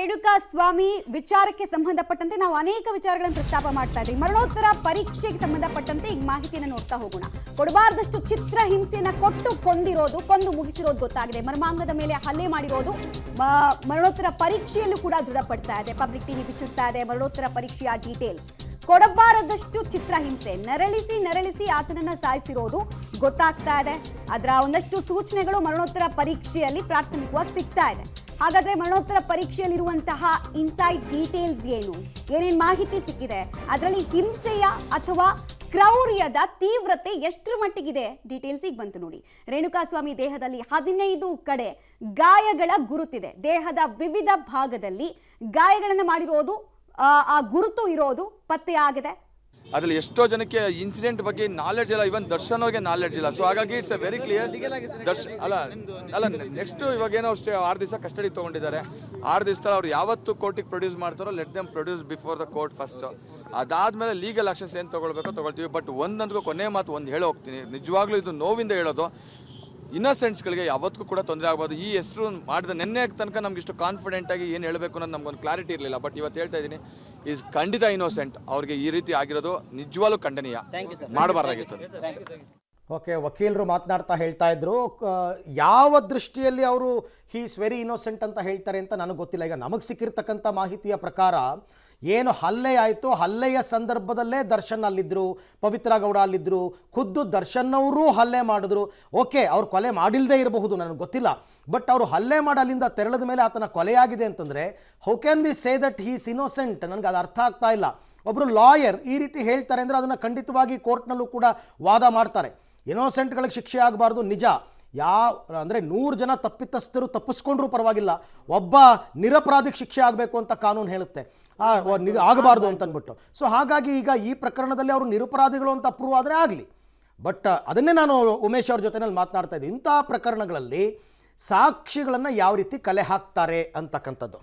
ರೇಣುಕಾ ಸ್ವಾಮಿ ವಿಚಾರಕ್ಕೆ ಸಂಬಂಧಪಟ್ಟಂತೆ ನಾವು ಅನೇಕ ವಿಚಾರಗಳನ್ನು ಪ್ರಸ್ತಾಪ ಮಾಡ್ತಾ ಇದ್ದೀವಿ. ಮರಣೋತ್ತರ ಪರೀಕ್ಷೆಗೆ ಸಂಬಂಧಪಟ್ಟಂತೆ ಈಗ ಮಾಹಿತಿಯನ್ನು ನೋಡ್ತಾ ಹೋಗೋಣ. ಕೊಡಬಾರದಷ್ಟು ಚಿತ್ರ ಹಿಂಸೆಯನ್ನ ಕೊಟ್ಟು ಕೊಂದು ಮುಗಿಸಿರೋದು ಗೊತ್ತಾಗಿದೆ. ಮರ್ಮಾಂಗದ ಮೇಲೆ ಹಲ್ಲೆ ಮಾಡಿರೋದು ಮರಣೋತ್ತರ ಪರೀಕ್ಷೆಯಲ್ಲೂ ಕೂಡ ದೃಢಪಡ್ತಾ ಇದೆ. ಪಬ್ಲಿಕ್ ಟಿವಿ ಬಿಚ್ಚಿಡ್ತಾ ಇದೆ ಮರಣೋತ್ತರ ಪರೀಕ್ಷೆಯ ಡೀಟೇಲ್ಸ್. ಕೊಡಬಾರದಷ್ಟು ಚಿತ್ರಹಿಂಸೆ ನರಳಿಸಿ ಆತನನ್ನ ಸಾಯಿಸಿರೋದು ಗೊತ್ತಾಗ್ತಾ ಇದೆ. ಅದರ ಒಂದಷ್ಟು ಸೂಚನೆಗಳು ಮರಣೋತ್ತರ ಪರೀಕ್ಷೆಯಲ್ಲಿ ಪ್ರಾಥಮಿಕವಾಗಿ ಸಿಗ್ತಾ ಇದೆ. ಹಾಗಾದ್ರೆ ಮರಣೋತ್ತರ ಪರೀಕ್ಷೆಯಲ್ಲಿರುವಂತಹ ಇನ್ಸೈಡ್ ಡೀಟೇಲ್ಸ್ ಏನೇನು ಮಾಹಿತಿ ಸಿಕ್ಕಿದೆ, ಅದರಲ್ಲಿ ಹಿಂಸೆಯ ಅಥವಾ ಕ್ರೌರ್ಯದ ತೀವ್ರತೆ ಎಷ್ಟರ ಮಟ್ಟಿಗಿದೆ, ಡೀಟೇಲ್ಸ್ ಈಗ ಬಂತು ನೋಡಿ. ರೇಣುಕಾಸ್ವಾಮಿ ದೇಹದಲ್ಲಿ 15 ಕಡೆ ಗಾಯಗಳ ಗುರುತಿದೆ. ದೇಹದ ವಿವಿಧ ಭಾಗದಲ್ಲಿ ಗಾಯಗಳನ್ನು ಮಾಡಿರೋದು, ಆ ಗುರುತು ಇರೋದು ಪತ್ತೆಯಾಗಿದೆ. ಅದರಲ್ಲಿ ಎಷ್ಟೋ ಜನಕ್ಕೆ ಇನ್ಸಿಡೆಂಟ್ ಬಗ್ಗೆ ನಾಲೆಡ್ಜ್ ಇಲ್ಲ, ಇವನ್ ದರ್ಶನ್ ಅವ್ರಿಗೆ ನಾಲೆಡ್ಜ್ ಇಲ್ಲ. ಸೊ ಹಾಗಾಗಿ ಇಟ್ಸ್ ವೆರಿ ಕ್ಲಿಯರ್. ಅಲ್ಲ ನೆಕ್ಸ್ಟ್ ಇವಾಗ ಏನೋ ಅಷ್ಟೇ 6 ದಿವಸ ಕಸ್ಟಡಿ ತೊಗೊಂಡಿದ್ದಾರೆ. 6 ದಿವಸದಲ್ಲಿ ಅವ್ರು ಯಾವತ್ತು ಕೋರ್ಟಿಗೆ ಪ್ರೊಡ್ಯೂಸ್ ಮಾಡ್ತಾರೋ let them produce before the court first. ಅದಾದಮೇಲೆ ಲೀಗಲ್ ಆಕ್ಷನ್ಸ್ ಏನು ತೊಗೊಳ್ಬೇಕೋ ತೊಗೊಳ್ತೀವಿ. ಬಟ್ ಒಂದಂತೂ ಕೊನೆ ಮಾತು ಒಂದು ಹೇಳಿ ಹೋಗ್ತೀನಿ, ನಿಜವಾಗ್ಲೂ ಇದು ನೋವಿಂದ ಹೇಳೋದು, ಇನ್ನೋಸೆಂಟ್ಸ್ಗಳಿಗೆ ಯಾವತ್ತೂ ಕೂಡ ತೊಂದರೆ ಆಗ್ಬೋದು. ಈ ಹೆಸರು ಮಾಡಿದ ನೆನ್ನೆ ತನಕ ನಮ್ಗೆ ಇಷ್ಟು ಕಾನ್ಫಿಡೆಂಟ್ ಆಗಿ ಏನು ಹೇಳಬೇಕು ಅನ್ನೋದು ನಮ್ಗೊಂದು ಕ್ಲಾರಿಟಿ ಇರಲಿಲ್ಲ. ಬಟ್ ಇವತ್ತು ಹೇಳ್ತಾ ಇದ್ದೀನಿ, ಈಸ್ ಖಂಡಿತ ಇನ್ನೋಸೆಂಟ್. ಅವ್ರಿಗೆ ಈ ರೀತಿ ಆಗಿರೋದು ನಿಜವಾಗ್ಲೂ ಖಂಡನೀಯ, ಮಾಡಬಾರ್ದಾಗಿತ್ತು. ಓಕೆ, ವಕೀಲರು ಮಾತನಾಡ್ತಾ ಹೇಳ್ತಾ ಇದ್ರು, ಯಾವ ದೃಷ್ಟಿಯಲ್ಲಿ ಅವರು ಹೀಸ್ ವೆರಿ ಇನ್ನೋಸೆಂಟ್ ಅಂತ ಹೇಳ್ತಾರೆ ಅಂತ ನನಗೆ ಗೊತ್ತಿಲ್ಲ. ಈಗ ನಮಗೆ ಸಿಕ್ಕಿರ್ತಕ್ಕಂಥ ಮಾಹಿತಿಯ ಪ್ರಕಾರ ಏನು ಹಲ್ಲೆ ಆಯಿತು, ಹಲ್ಲೆಯ ಸಂದರ್ಭದಲ್ಲೇ ದರ್ಶನ್ ಅಲ್ಲಿದ್ದರು, ಪವಿತ್ರ ಗೌಡ ಅಲ್ಲಿದ್ದರು, ಖುದ್ದು ದರ್ಶನ್ ಅವರು ಹಲ್ಲೆ ಮಾಡಿದ್ರು. ಓಕೆ, ಅವ್ರು ಕೊಲೆ ಮಾಡಿಲ್ಲದೆ ಇರಬಹುದು, ನನಗೆ ಗೊತ್ತಿಲ್ಲ. ಬಟ್ ಅವರು ಹಲ್ಲೆ ಮಾಡಿ ಅಲ್ಲಿಂದ ತೆರಳಿದ ಮೇಲೆ ಆತನ ಕೊಲೆಯಾಗಿದೆ ಅಂತಂದರೆ how can we say that he's innocent? ನನಗೆ ಅದು ಅರ್ಥ ಆಗ್ತಾ ಇಲ್ಲ. ಒಬ್ಬರು ಲಾಯರ್ ಈ ರೀತಿ ಹೇಳ್ತಾರೆ ಅಂದರೆ ಅದನ್ನು ಖಂಡಿತವಾಗಿ ಕೋರ್ಟ್ನಲ್ಲೂ ಕೂಡ ವಾದ ಮಾಡ್ತಾರೆ. ಇನ್ನೋಸೆಂಟ್ಗಳಿಗೆ ಶಿಕ್ಷೆ ಆಗಬಾರ್ದು, ನಿಜ. ಅಂದರೆ 100 ಜನ ತಪ್ಪಿತಸ್ಥರು ತಪ್ಪಿಸ್ಕೊಂಡ್ರೂ ಪರವಾಗಿಲ್ಲ, ಒಬ್ಬ ನಿರಪರಾಧಿಗೆ ಶಿಕ್ಷೆ ಆಗಬೇಕು ಅಂತ ಕಾನೂನು ಹೇಳುತ್ತೆ, ಆಗಬಾರ್ದು ಅಂತ ಅಂದ್ಬಿಟ್ಟು. ಸೊ ಹಾಗಾಗಿ ಈಗ ಈ ಪ್ರಕರಣದಲ್ಲಿ ಅವರು ನಿರಪರಾಧಿಗಳು ಅಂತ ಅಪ್ರೂವ್ ಆದರೆ ಆಗಲಿ. ಬಟ್ ಅದನ್ನೇ ನಾನು ಉಮೇಶ್ ಅವ್ರ ಜೊತೆನಲ್ಲಿ ಮಾತನಾಡ್ತಾ ಇದ್ದೀನಿ, ಇಂಥ ಪ್ರಕರಣಗಳಲ್ಲಿ ಸಾಕ್ಷಿಗಳನ್ನು ಯಾವ ರೀತಿ ಕಲೆ ಹಾಕ್ತಾರೆ ಅಂತಕ್ಕಂಥದ್ದು.